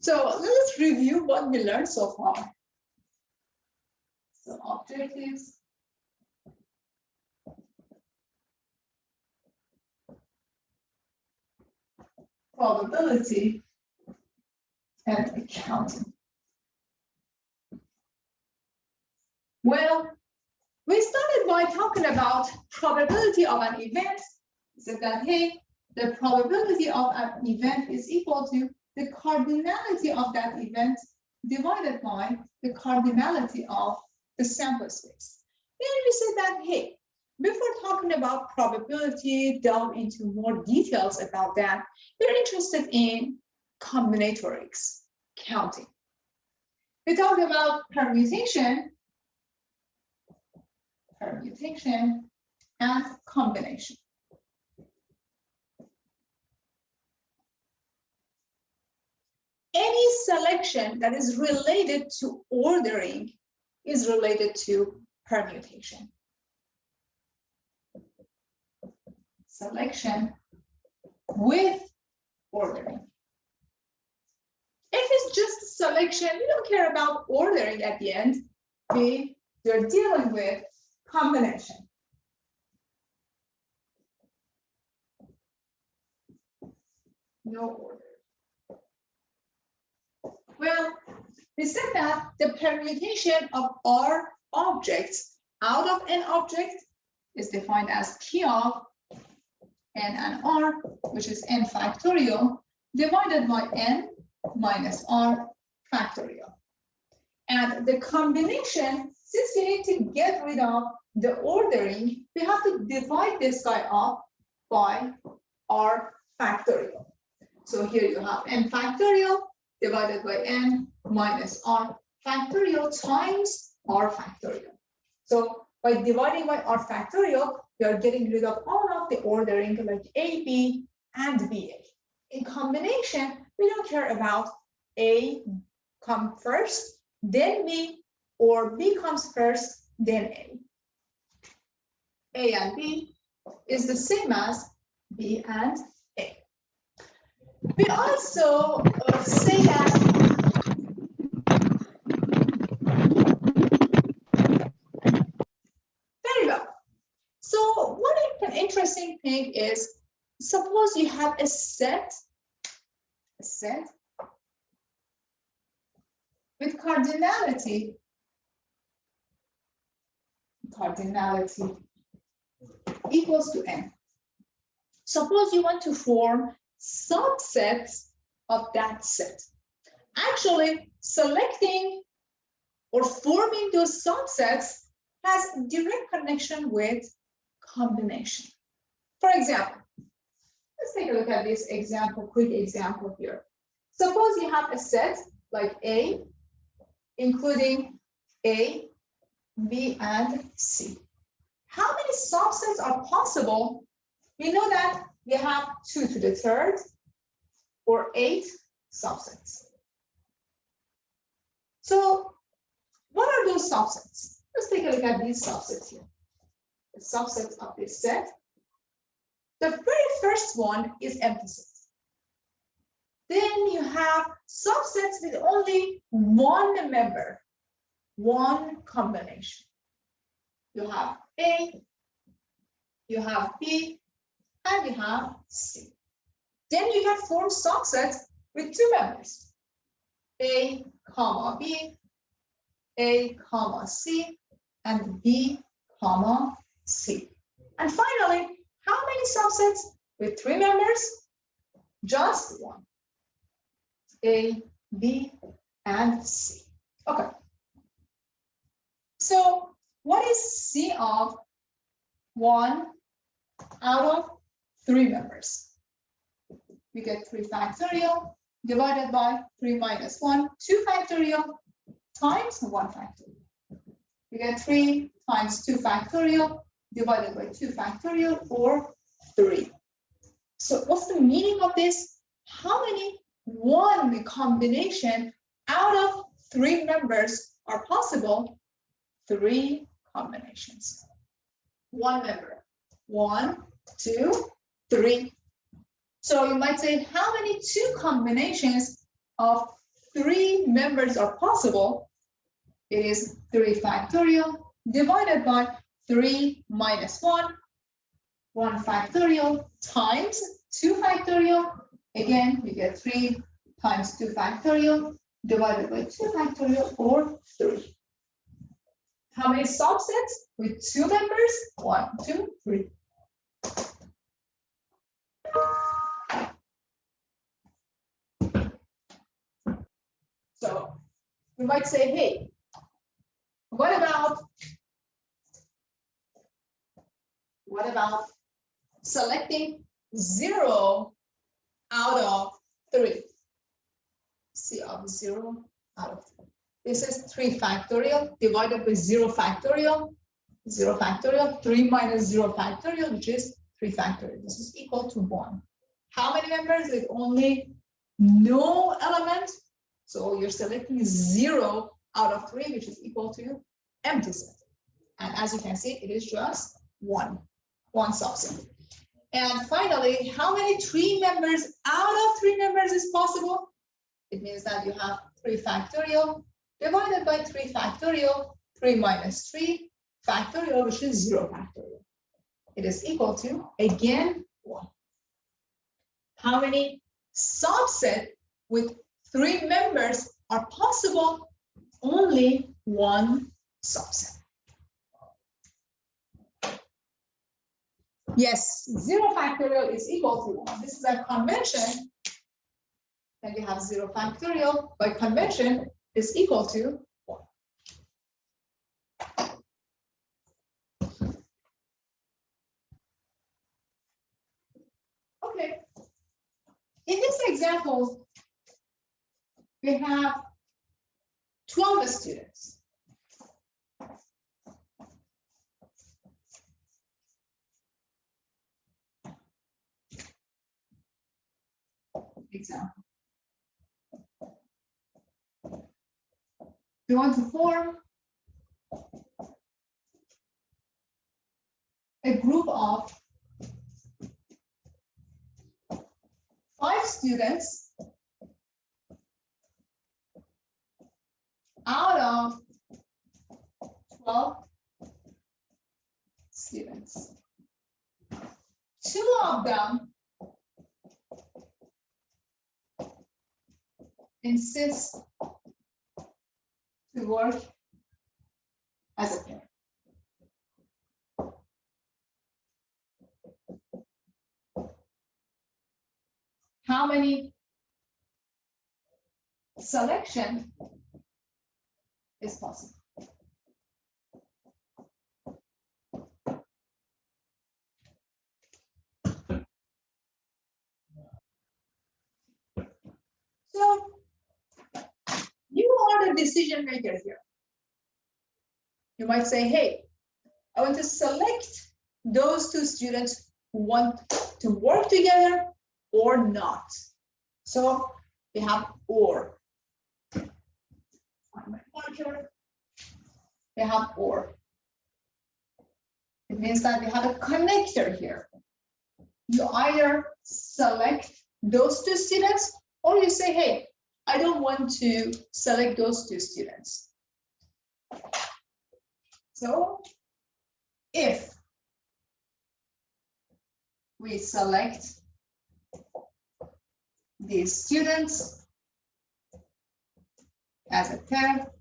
So let's review what we learned so far. So objectives. Probability and accounting. Well, we started by talking about probability of an event. We said that, hey, the probability of an event is equal to the cardinality of that event divided by the cardinality of the sample space. Then we said that, hey, before talking about probability, delve into more details about that, we're interested in combinatorics, counting. We talked about permutation and combination. Any selection that is related to ordering is related to permutation. Selection with ordering. If it's just selection, we don't care about ordering at the end. We're dealing with combination. No order. Well, we said that the permutation of R objects out of n object is defined as P of n and R, which is n factorial, divided by n minus R factorial. And the combination, since we need to get rid of the ordering, we have to divide this guy up by R factorial. So here you have n factorial divided by n minus R factorial times R factorial. So by dividing by R factorial, we are getting rid of all of the ordering like A, B, and BA. In combination, we don't care about A come first, then B, or B comes first, then A. A and B is the same as B and A. We also say that very well. So one interesting thing is, suppose you have a set with cardinality equals to n. Suppose you want to form subsets of that set. Actually, selecting or forming those subsets has direct connection with combination. For example, let's take a look at this example, quick example here. Suppose you have a set like A, including A, B, and C. How many subsets are possible? We know that we have 2 to the third or 8 subsets. So what are those subsets? Let's take a look at these subsets here. The subsets of this set. The very first one is empty set. Then you have subsets with only one member, one combination. You have A, you have B, and you have C. Then you can form subsets with 2 members, A, comma B, A, comma C, and B, comma C. And finally, how many subsets with 3 members? Just one. A, B, and C. Okay. So what is C of 1 out of 3 members? We get 3 factorial divided by 3 minus 1, 2 factorial times 1 factorial. We get 3 times 2 factorial divided by 2 factorial, or 3. So what's the meaning of this? How many one combination out of 3 members are possible? 3 combinations. 1 member. 1, 2, 3. So you might say, how many 2 combinations of 3 members are possible, it is 3 factorial divided by 3 minus 1, 1 factorial times 2 factorial. Again, you get 3 times 2 factorial divided by 2 factorial, or 3. How many subsets with 2 members? 1, 2, 3. So we might say, hey, what about selecting 0 out of 3? C of 0 out of 3. This is 3 factorial divided by 0 factorial. 0 factorial, 3 minus 0 factorial, which is 3 factorial. This is equal to 1. How many members with only no element? So you're selecting 0 out of 3, which is equal to empty set. And as you can see, it is just one subset. And finally, how many 3 members out of 3 members is possible? It means that you have 3 factorial divided by 3 factorial, 3 minus 3 factorial, which is 0 factorial. It is equal to, again, 1. How many subset with 3 members are possible? Only 1 subset. Yes, 0 factorial is equal to 1. This is a convention. And we have 0 factorial by convention is equal to 1. Okay. In this example, we have 12 students. Example. We want to form a group of 5 students out of 12 students. 2 of them insist to work as a pair. How many selection is possible? So you are the decision maker here. You might say, hey, I want to select those 2 students who want to work together or not. So we have or. Find my marker. We have or. It means that we have a connector here. You either select those 2 students or you say, hey, I don't want to select those 2 students. So if we select these students as a pair,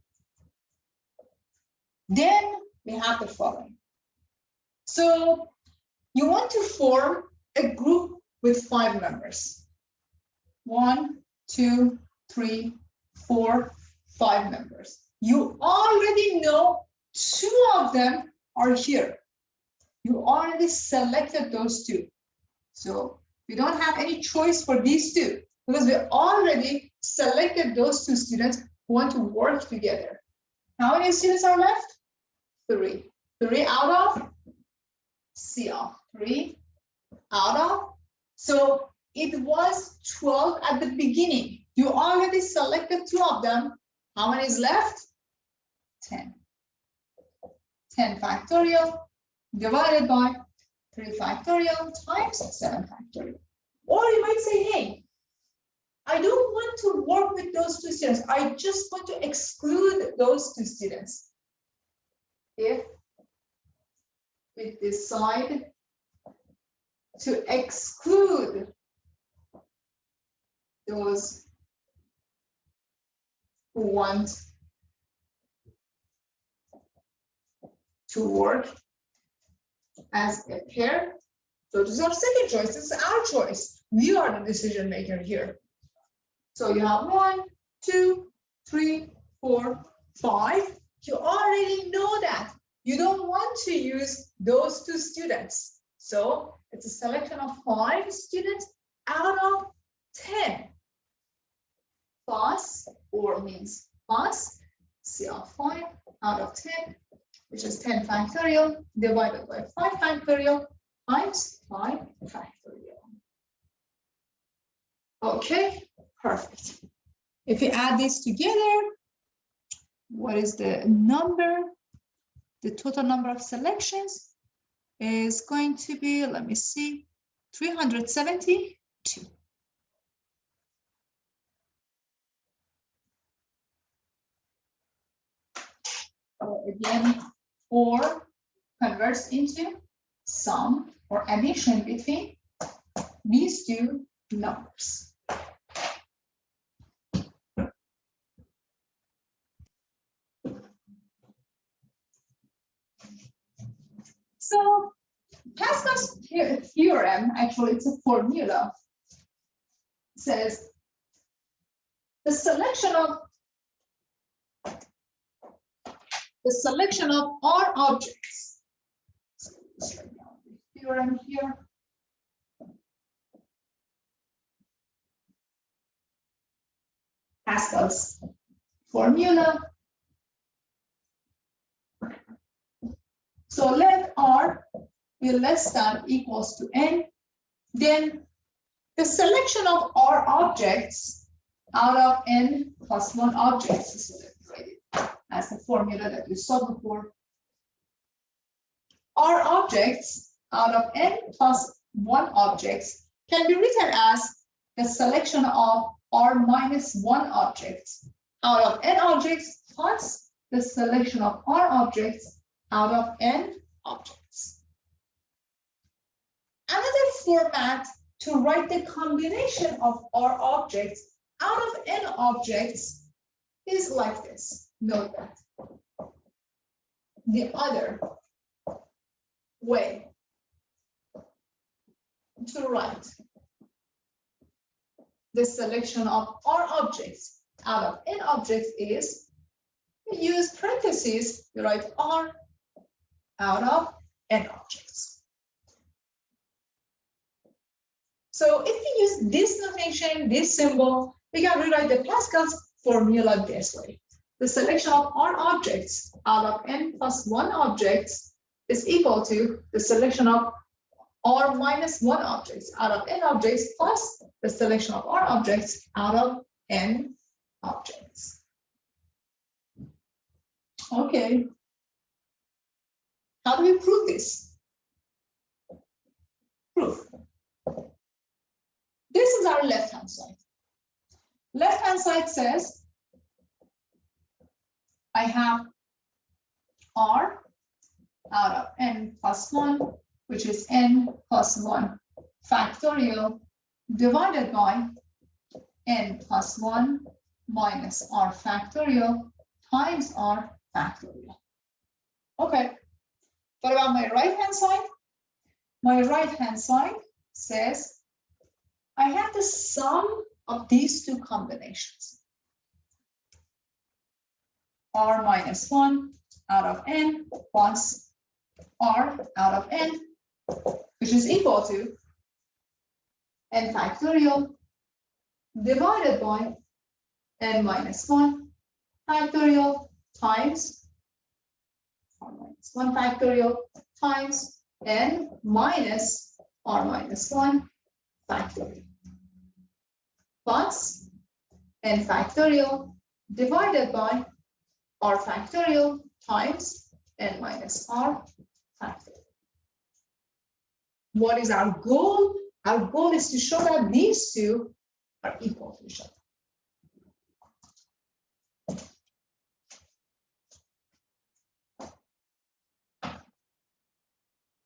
then we have the following. So you want to form a group with 5 members. 1, 2, 3, 4, 5 members. You already know 2 of them are here. You already selected those 2. So we don't have any choice for these 2 because we already selected those 2 students who want to work together. How many students are left? 3. 3 out of C of 3 out of. So it was 12 at the beginning. You already selected 2 of them. How many is left? 10. 10 factorial divided by 3 factorial times 7 factorial. Or you might say, hey, I don't want to work with those two students. I just want to exclude those two students. If we decide to exclude those who want to work as a pair, so this is our second choice. This is our choice. We are the decision maker here. So you have 1, 2, 3, 4, 5. You already know that. You don't want to use those two students. So it's a selection of 5 students out of 10. Plus, or means plus, C of 5 out of 10, which is 10 factorial divided by 5 factorial times 5 factorial. Okay, perfect. If you add these together, what is the number? The total number of selections is going to be, let me see, 372. So again, 4 converts into sum or addition between these two numbers. So Pascal's theorem, actually it's a formula, says the selection of R objects. So let's write down the theorem here. Pascal's formula. So let R be less than or equals to n, then the selection of R objects out of n plus 1 objects, so let's write it as the formula that you saw before. R objects out of n plus 1 objects can be written as the selection of R minus 1 objects out of n objects plus the selection of R objects out of n objects. Another format to write the combination of R objects out of n objects is like this. Note that. The other way to write the selection of R objects out of n objects is we use parentheses to write R out of n objects. So if we use this notation, this symbol, we can rewrite the Pascal's formula this way. The selection of R objects out of n plus 1 objects is equal to the selection of R minus 1 objects out of n objects plus the selection of R objects out of n objects. Okay. How do we prove this? Proof. This is our left-hand side. Left-hand side says I have R out of n plus 1, which is n plus 1 factorial, divided by n plus 1 minus R factorial times R factorial. Okay. What about my right-hand side? My right-hand side says I have the sum of these two combinations. R minus 1 out of n plus R out of n, which is equal to n factorial divided by n minus 1 factorial times R minus 1 factorial times n minus R minus 1 factorial plus n factorial divided by R factorial times n minus R factorial. What is our goal? Our goal is to show that these two are equal to each other.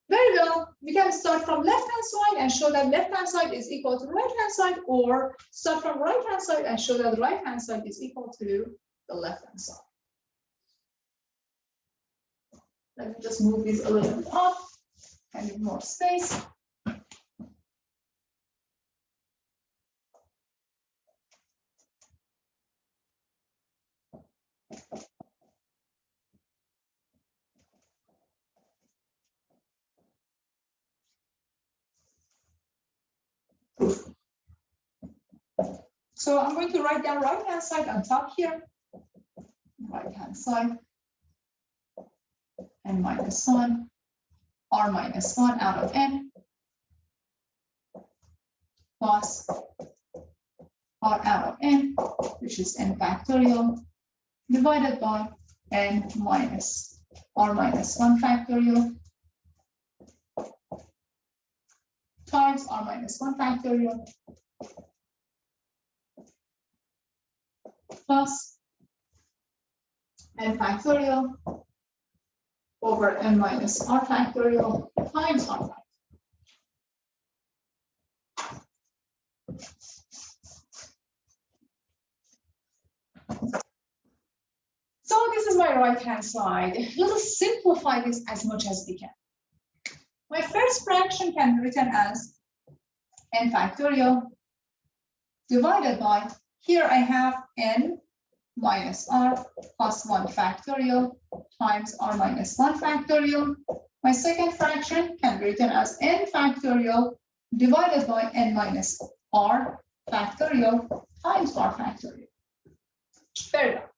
Very well, we can start from left-hand side and show that left-hand side is equal to right-hand side, or start from right-hand side and show that right-hand side is equal to the left-hand side. Let me just move this a little bit up and give more space. So I'm going to write down right-hand side on top here. Right-hand side and minus 1, r minus 1 out of n plus r out of n, which is n factorial, divided by n minus r minus 1 factorial times r minus 1 factorial plus n factorial over n minus r factorial times r factorial. So this is my right-hand side. Let's simplify this as much as we can. My first fraction can be written as n factorial divided by, here I have n minus r plus 1 factorial times r minus 1 factorial. My second fraction can be written as n factorial divided by n minus r factorial times r factorial. Very well.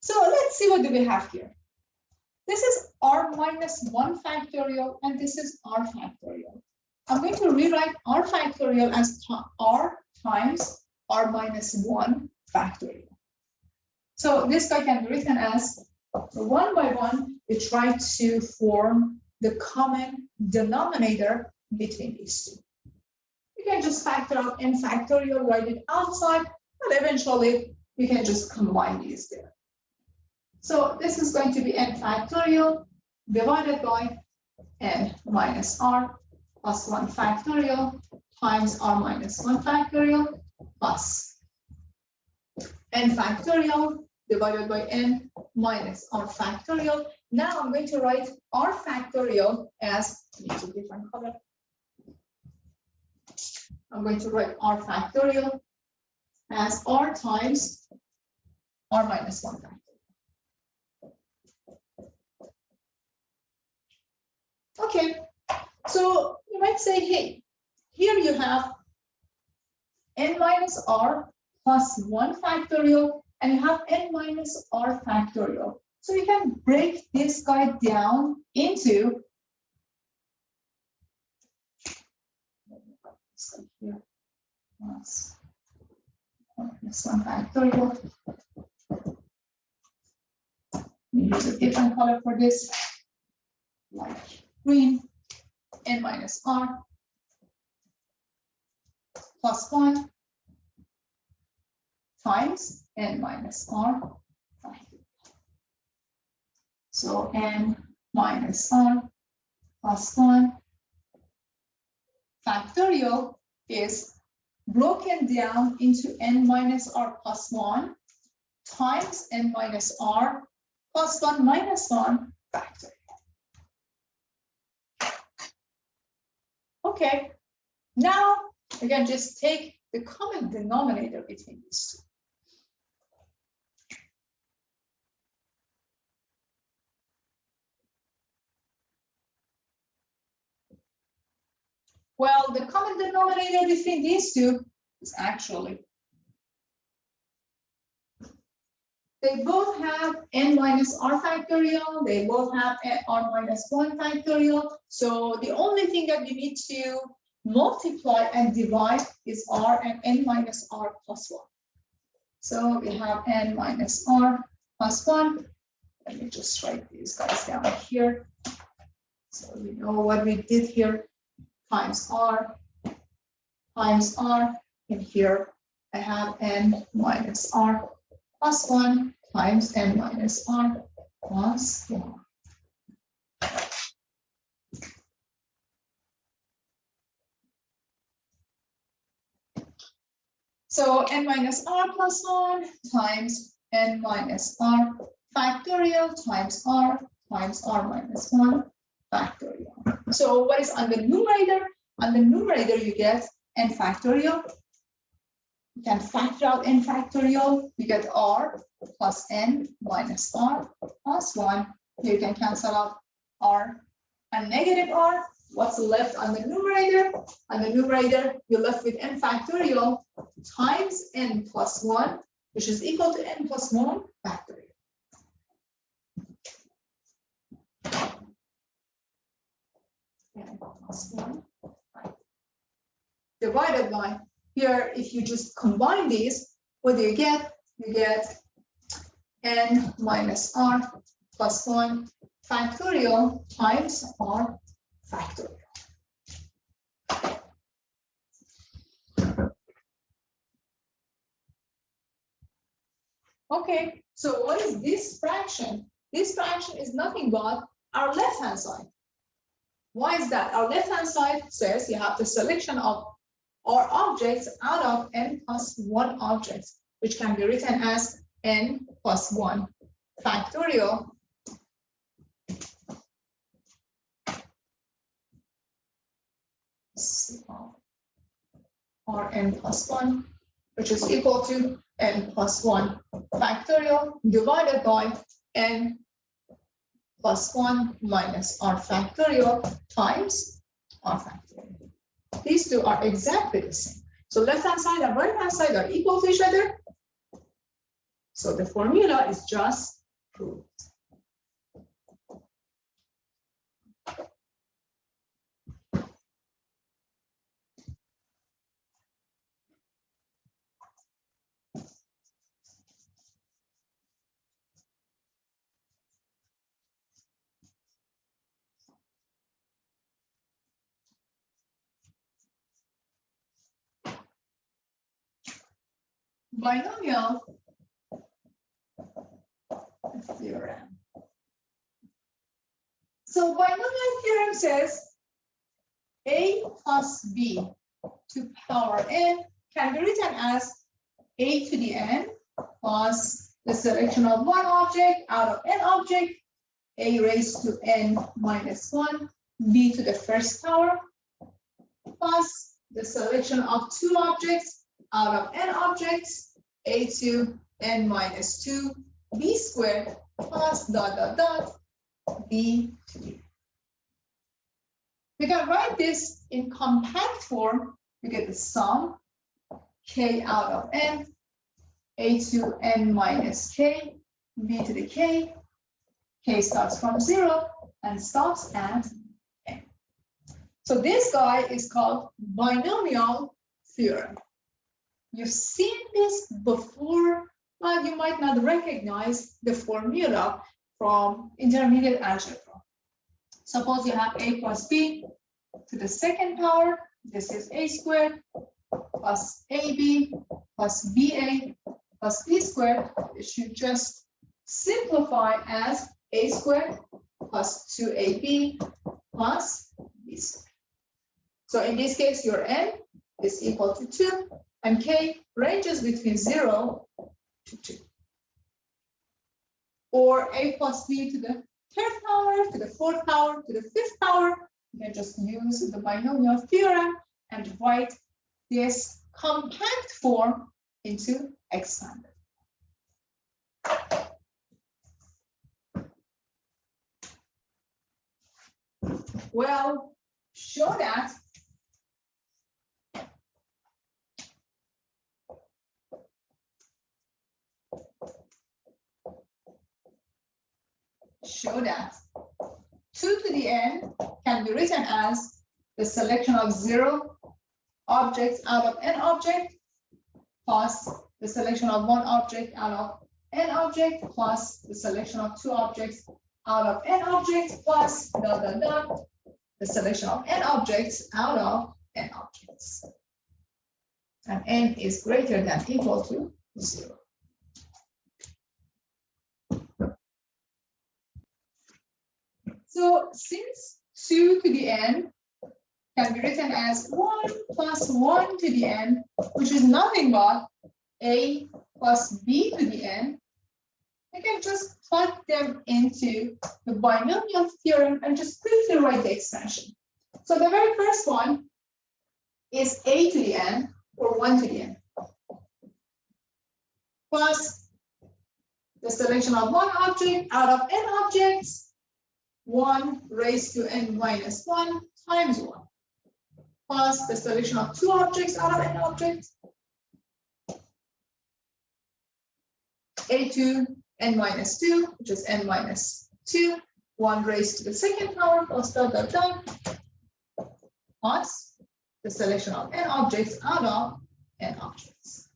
So let's see what do we have here. This is r minus 1 factorial and this is r factorial. I'm going to rewrite r factorial as r times r minus 1 factorial. So this guy can be written as, one by one, we try to form the common denominator between these two. You can just factor out n factorial, write it outside, but eventually we can just combine these there. So this is going to be n factorial divided by n minus r plus 1 factorial times r minus 1 factorial plus n factorial divided by n minus r factorial. Now I'm going to write r factorial as, it's a different color. I'm going to write r factorial as r times r minus 1 factorial. Okay, so you might say, hey, here you have n minus r plus 1 factorial, and you have n minus r factorial. So you can break this guy down into here, plus 1 factorial. Use a different color for this, like green, n minus r plus 1 times n minus r factorial. So n minus r plus 1 factorial is broken down into n minus r plus 1 times n minus r plus 1 minus 1 factorial. Okay, now again, just take the common denominator between these two. Well, the common denominator between these two is actually, they both have n minus r factorial, they both have r minus 1 factorial. So the only thing that we need to multiply and divide is r and n minus r plus 1. So we have n minus r plus 1. Let me just write these guys down here. So we know what we did here. Times r in here, I have n minus r plus 1 times n minus r plus 1. So n minus r plus 1 times n minus r factorial times r minus 1 factorial. So what is on the numerator? On the numerator, you get n factorial. You can factor out n factorial. You get r plus n minus r plus 1. You can cancel out r and negative r. What's left on the numerator? On the numerator, you're left with n factorial times n plus 1, which is equal to n plus 1 factorial. N plus 1 divided by, here, if you just combine these, what do you get? You get n minus r plus 1 factorial times r factorial. Okay, so what is this fraction? This fraction is nothing but our left-hand side. Why is that? Our left-hand side says you have the selection of r objects out of n plus 1 objects, which can be written as n plus 1 factorial or n plus 1, which is equal to n plus 1 factorial divided by n plus 1 minus r factorial times r factorial. These two are exactly the same. So left-hand side and right-hand side are equal to each other. So the formula is just proved. Binomial theorem. So binomial theorem says a plus b to power n can be written as a to the n plus the selection of one object out of n object, a raised to n minus 1, b to the first power, plus the selection of two objects out of n objects, a to n minus 2, b squared plus dot dot dot b to d. We can write this in compact form. You get the sum k out of n, a to n minus k, b to the k. K starts from 0 and stops at n. So this guy is called binomial theorem. You've seen this before, but you might not recognize the formula from intermediate algebra. Suppose you have a plus b to the second power. This is a squared plus ab plus ba plus b squared. It should just simplify as a squared plus 2ab plus b squared. So in this case, your n is equal to 2 and k ranges between 0 to 2. Or a plus b to the third power, to the fourth power, to the fifth power. You can just use the binomial theorem and write this compact form into expanded. Well, show that show that 2 to the n can be written as the selection of 0 objects out of n object plus the selection of 1 object out of n object plus the selection of 2 objects out of n objects plus dot dot dot, the selection of n objects out of n objects. and n is greater than or equal to 0. So since 2 to the n can be written as 1 plus 1 to the n, which is nothing but a plus b to the n, I can just plug them into the binomial theorem and just quickly write the extension. So the very first one is a to the n, or 1 to the n, plus the selection of one object out of n objects, 1 raised to n minus 1 times 1, plus the selection of two objects out of n objects, a2 n minus 2, which is n minus 2, 1 raised to the second power, plus dot dot dot, plus the selection of n objects out of n objects.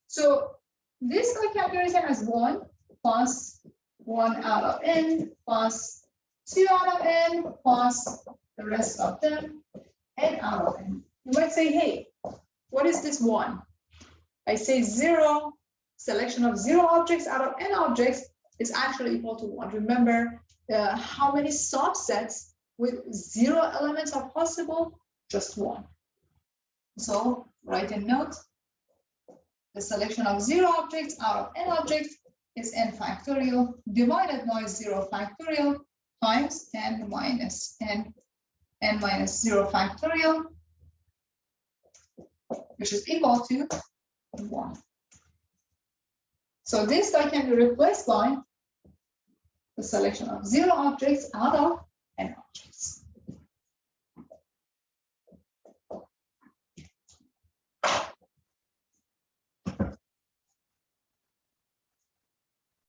So this I can be written as 1 plus 1 out of n plus 2 out of n plus the rest of them n out of n. You might say, hey, what is this 1? I say 0, selection of 0 objects out of n objects is actually equal to 1. Remember how many subsets with 0 elements are possible? Just 1. So write a note. The selection of 0 objects out of n objects is n factorial divided by 0 factorial times n minus 0 factorial, which is equal to 1. So this guy can be replaced by the selection of 0 objects out of n objects.